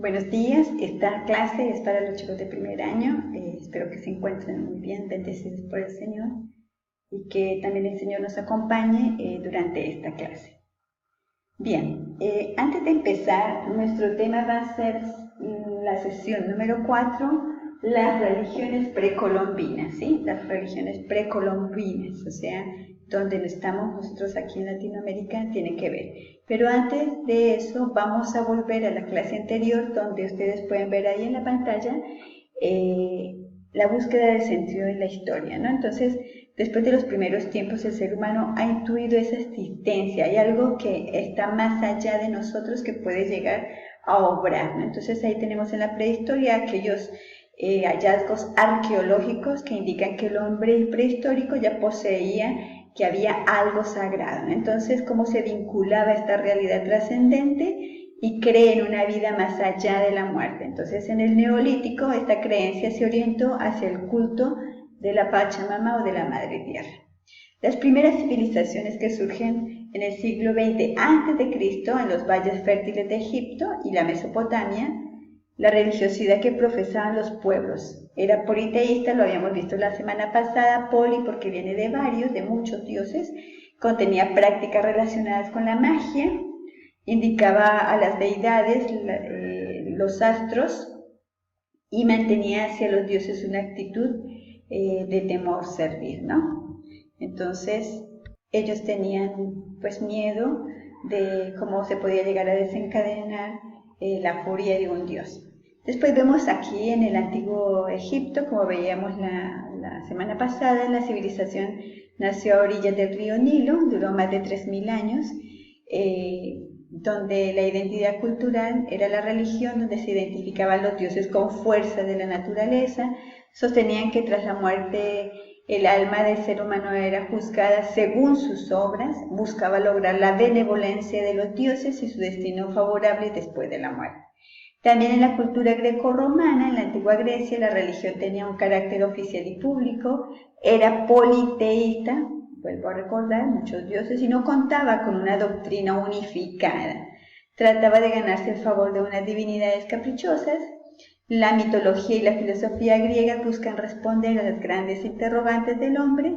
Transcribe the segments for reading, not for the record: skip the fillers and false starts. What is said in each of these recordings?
Buenos días, esta clase es para los chicos de primer año. Espero que se encuentren muy bien, bendecidos por el Señor y que también el Señor nos acompañe durante esta clase. Bien, antes de empezar, nuestro tema va a ser la sesión número 4, las religiones precolombinas, ¿sí? Las religiones precolombinas, o sea, donde estamos nosotros aquí en Latinoamérica, tiene que ver. Pero antes de eso, vamos a volver a la clase anterior, donde ustedes pueden ver ahí en la pantalla la búsqueda del sentido de la historia, ¿no? Entonces, después de los primeros tiempos, el ser humano ha intuido esa existencia. Hay algo que está más allá de nosotros que puede llegar a obrar, ¿no? Entonces, ahí tenemos en la prehistoria aquellos hallazgos arqueológicos que indican que el hombre prehistórico ya poseía, que había algo sagrado, ¿no? Entonces, cómo se vinculaba esta realidad trascendente y cree en una vida más allá de la muerte. Entonces, en el Neolítico, esta creencia se orientó hacia el culto de la Pachamama o de la Madre Tierra. Las primeras civilizaciones que surgen en el siglo XX a.C. en los valles fértiles de Egipto y la Mesopotamia, la religiosidad que profesaban los pueblos era politeísta, lo habíamos visto la semana pasada, poli porque viene de varios, de muchos dioses, contenía prácticas relacionadas con la magia, indicaba a las deidades, los astros, y mantenía hacia los dioses una actitud de temor servir, ¿no? Entonces, ellos tenían pues miedo de cómo se podía llegar a desencadenar la furia de un dios. Después vemos aquí en el antiguo Egipto, como veíamos la semana pasada, la civilización nació a orillas del río Nilo, duró más de 3000 años, donde la identidad cultural era la religión, donde se identificaban los dioses con fuerza de la naturaleza, sostenían que tras la muerte el alma del ser humano era juzgada según sus obras, buscaba lograr la benevolencia de los dioses y su destino favorable después de la muerte. También en la cultura grecorromana, en la antigua Grecia, la religión tenía un carácter oficial y público, era politeísta, vuelvo a recordar, muchos dioses, y no contaba con una doctrina unificada. Trataba de ganarse el favor de unas divinidades caprichosas. La mitología y la filosofía griega buscan responder a las grandes interrogantes del hombre,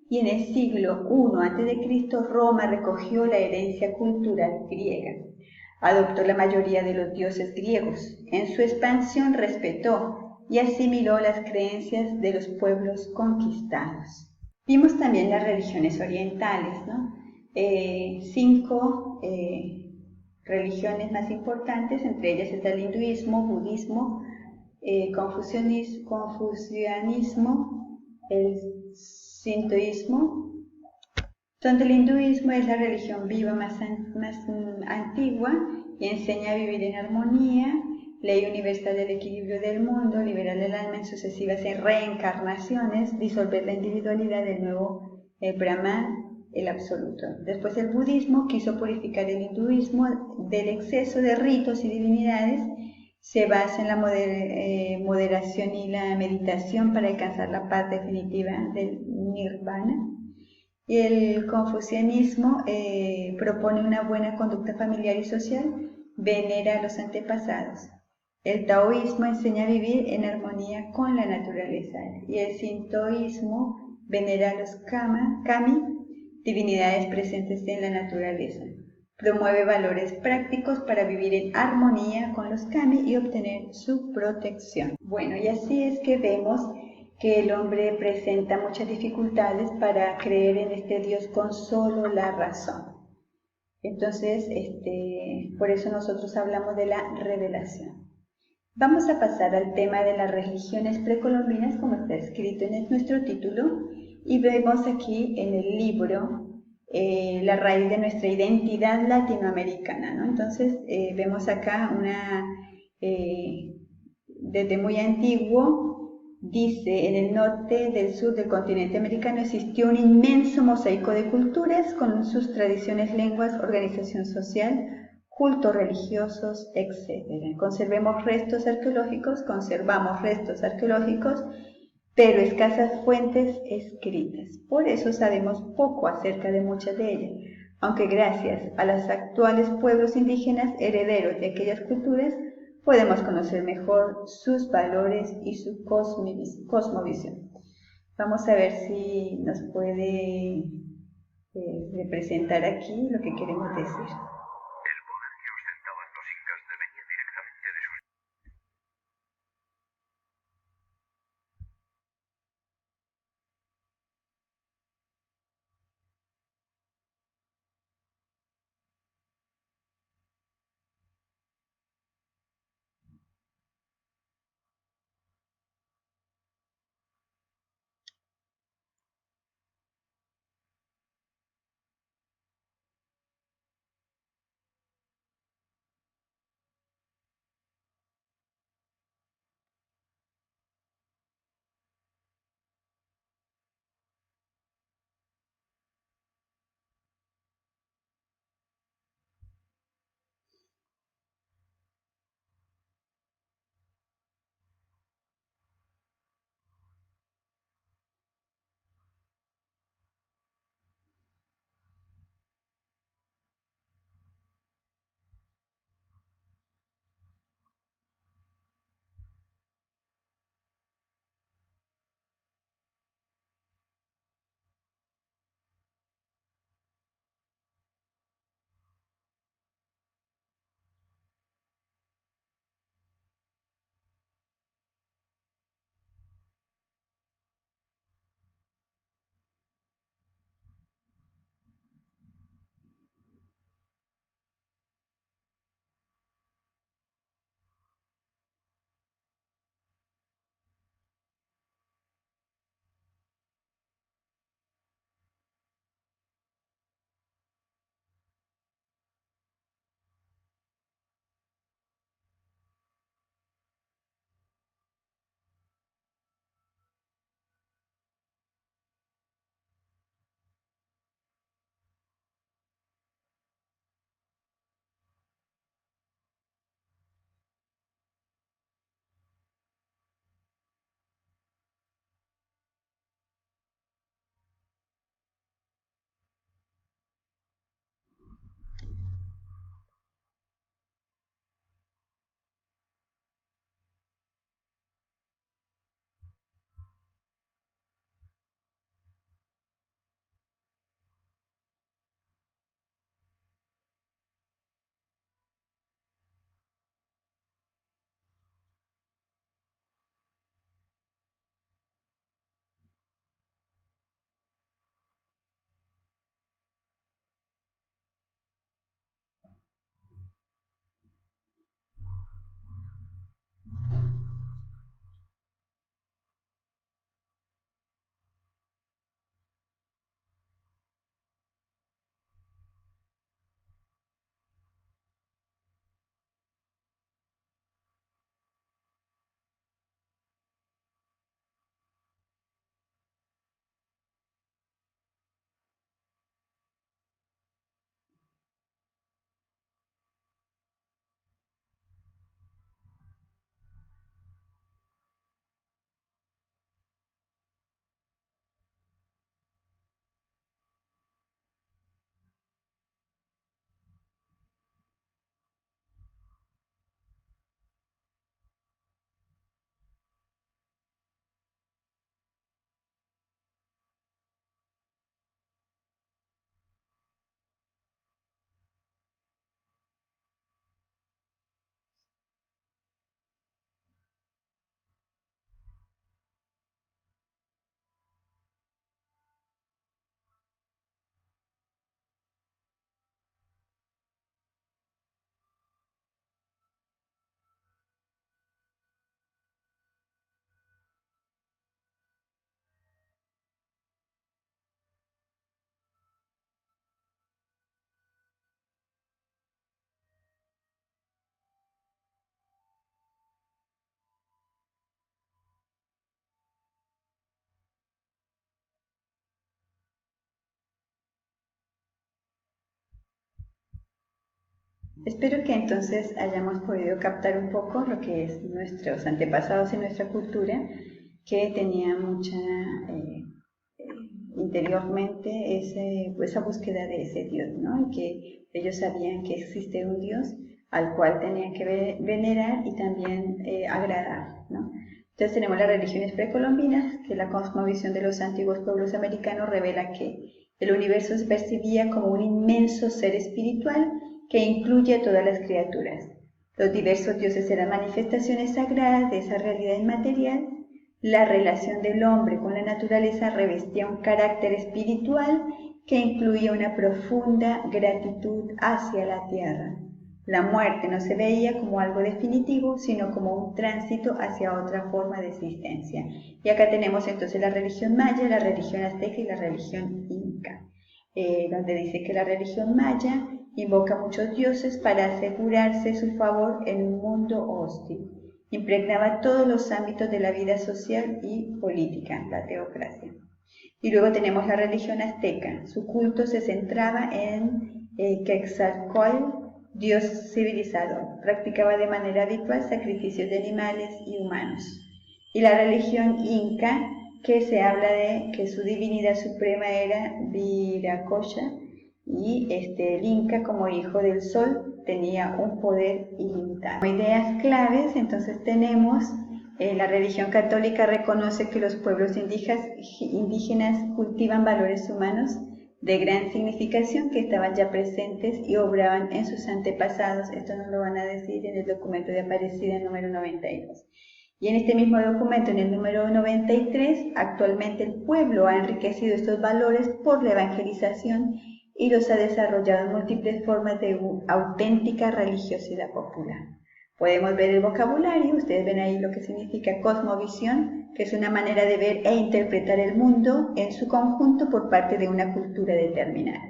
y en el siglo I a.C. Roma recogió la herencia cultural griega. Adoptó la mayoría de los dioses griegos. En su expansión respetó y asimiló las creencias de los pueblos conquistados. Vimos también las religiones orientales, ¿no? 5 religiones más importantes, entre ellas está el hinduismo, budismo, confucianismo, el sintoísmo, donde el hinduismo es la religión viva más antigua y enseña a vivir en armonía, ley universal del equilibrio del mundo, liberar el alma en sucesivas reencarnaciones, disolver la individualidad del nuevo Brahman, el absoluto. Después el budismo quiso purificar el hinduismo del exceso de ritos y divinidades, se basa en la moderación y la meditación para alcanzar la paz definitiva del nirvana. Y el confucianismo propone una buena conducta familiar y social, venera a los antepasados. El taoísmo enseña a vivir en armonía con la naturaleza y el sintoísmo venera a los kami, divinidades presentes en la naturaleza. Promueve valores prácticos para vivir en armonía con los kami y obtener su protección. Bueno, y así es que vemos que el hombre presenta muchas dificultades para creer en este Dios con solo la razón. Entonces, por eso nosotros hablamos de la revelación. Vamos a pasar al tema de las religiones precolombinas, como está escrito en nuestro título, y vemos aquí en el libro la raíz de nuestra identidad latinoamericana, ¿no? Entonces, vemos acá desde muy antiguo, dice, en el norte del sur del continente americano existió un inmenso mosaico de culturas con sus tradiciones, lenguas, organización social, cultos religiosos, etc. Conservamos restos arqueológicos, pero escasas fuentes escritas. Por eso sabemos poco acerca de muchas de ellas, aunque gracias a los actuales pueblos indígenas herederos de aquellas culturas, podemos conocer mejor sus valores y su cosmovisión. Vamos a ver si nos puede representar aquí lo que queremos decir. Espero que entonces hayamos podido captar un poco lo que es nuestros antepasados y nuestra cultura, que tenía mucha interiormente esa búsqueda de ese Dios, ¿no? Y que ellos sabían que existe un Dios al cual tenían que venerar y también agradar, ¿no? Entonces tenemos las religiones precolombinas, que la cosmovisión de los antiguos pueblos americanos revela que el universo se percibía como un inmenso ser espiritual que incluye a todas las criaturas. Los diversos dioses eran manifestaciones sagradas de esa realidad inmaterial. La relación del hombre con la naturaleza revestía un carácter espiritual que incluía una profunda gratitud hacia la tierra. La muerte no se veía como algo definitivo, sino como un tránsito hacia otra forma de existencia. Y acá tenemos entonces la religión maya, la religión azteca y la religión inca, donde dice que la religión maya invoca a muchos dioses para asegurarse su favor en un mundo hostil. Impregnaba todos los ámbitos de la vida social y política, la teocracia. Y luego tenemos la religión azteca. Su culto se centraba en Quetzalcóatl, dios civilizador. Practicaba de manera habitual sacrificios de animales y humanos. Y la religión inca, que se habla de que su divinidad suprema era Viracocha, y el Inca, como hijo del sol, tenía un poder ilimitado. Como ideas claves, entonces tenemos la religión católica reconoce que los pueblos indígenas cultivan valores humanos de gran significación que estaban ya presentes y obraban en sus antepasados. Esto nos lo van a decir en el documento de Aparecida número 92. Y en este mismo documento, en el número 93, actualmente el pueblo ha enriquecido estos valores por la evangelización y los ha desarrollado en múltiples formas de auténtica religiosidad popular. Podemos ver el vocabulario, ustedes ven ahí lo que significa cosmovisión, que es una manera de ver e interpretar el mundo en su conjunto por parte de una cultura determinada.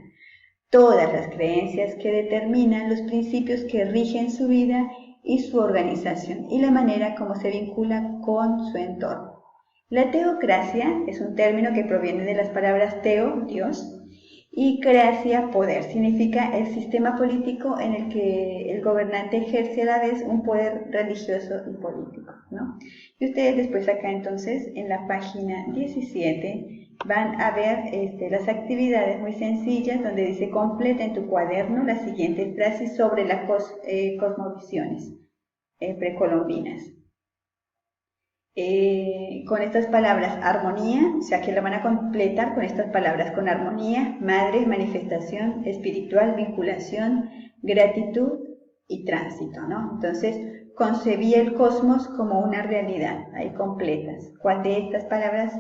Todas las creencias que determinan los principios que rigen su vida y su organización y la manera como se vincula con su entorno. La teocracia es un término que proviene de las palabras teo, Dios, y cracia, poder. Significa el sistema político en el que el gobernante ejerce a la vez un poder religioso y político, ¿no? Y ustedes después acá entonces en la página 17 van a ver las actividades muy sencillas donde dice completa en tu cuaderno las siguientes frases sobre las cosmovisiones precolombinas. Con estas palabras armonía, o sea que la van a completar con estas palabras, con armonía, madre, manifestación espiritual, vinculación, gratitud y tránsito, ¿no? Entonces, concebí el cosmos como una realidad, ahí completas. ¿Cuál de estas palabras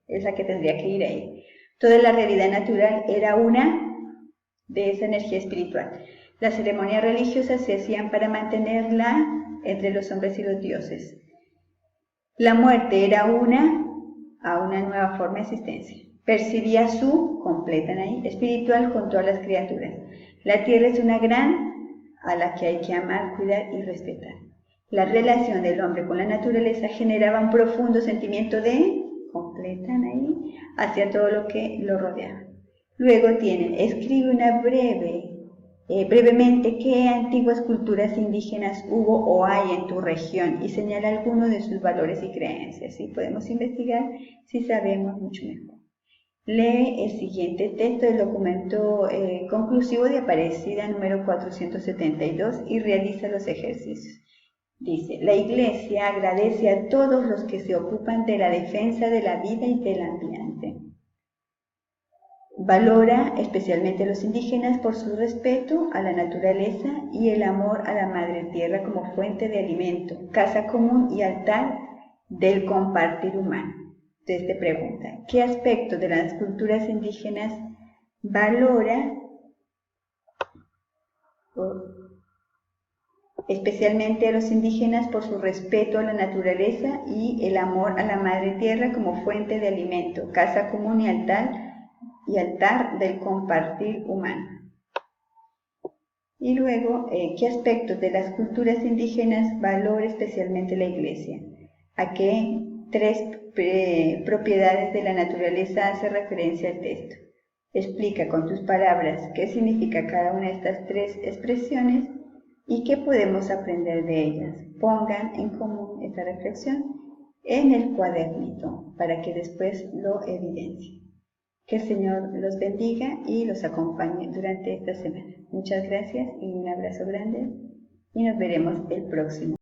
es la que tendría que ir ahí? Toda la realidad natural era una de esa energía espiritual. Las ceremonias religiosas se hacían para mantenerla entre los hombres y los dioses. La muerte era a una nueva forma de existencia. Percibía su, completan ahí, espiritual con todas las criaturas. La tierra es una gran a la que hay que amar, cuidar y respetar. La relación del hombre con la naturaleza generaba un profundo sentimiento de, completan ahí, hacia todo lo que lo rodeaba. Luego tienen, escribe una brevemente qué antiguas culturas indígenas hubo o hay en tu región y señala algunos de sus valores y creencias. ¿Sí? Podemos investigar si sabemos mucho mejor. Lee el siguiente texto del documento conclusivo de Aparecida número 472 y realiza los ejercicios. Dice, la Iglesia agradece a todos los que se ocupan de la defensa de la vida y del ambiente. Valora especialmente a los indígenas por su respeto a la naturaleza y el amor a la madre tierra como fuente de alimento, casa común y altar del compartir humano. Entonces te pregunta, ¿qué aspecto de las culturas indígenas valora especialmente a los indígenas por su respeto a la naturaleza y el amor a la madre tierra como fuente de alimento, casa común y altar del compartir humano? Y luego, ¿qué aspectos de las culturas indígenas valora especialmente la Iglesia? ¿A qué tres propiedades de la naturaleza hace referencia el texto? Explica con tus palabras qué significa cada una de estas tres expresiones y qué podemos aprender de ellas. Pongan en común esta reflexión en el cuadernito para que después lo evidencien. Que el Señor los bendiga y los acompañe durante esta semana. Muchas gracias y un abrazo grande y nos veremos el próximo.